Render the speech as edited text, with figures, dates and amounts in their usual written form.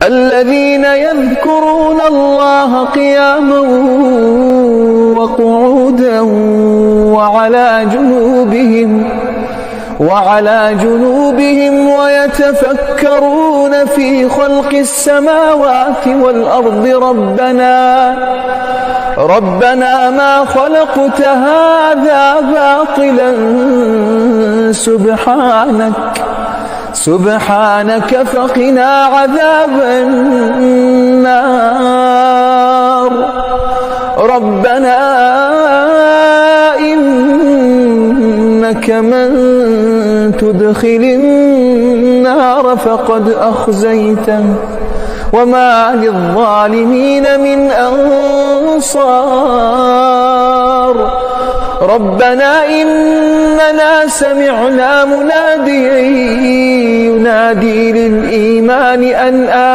الذين يذكرون الله قياما وقعودا وعلى جنوبهم ويتفكرون في خلق السماوات والأرض ربنا ما خلقت هذا باطلا سبحانك فقنا عذاب النار. ربنا إنك من تدخل النار فقد أخزيته وما للظالمين من أنصار. ربنا إننا سمعنا مناديا ينادي للإيمان أن آمنوا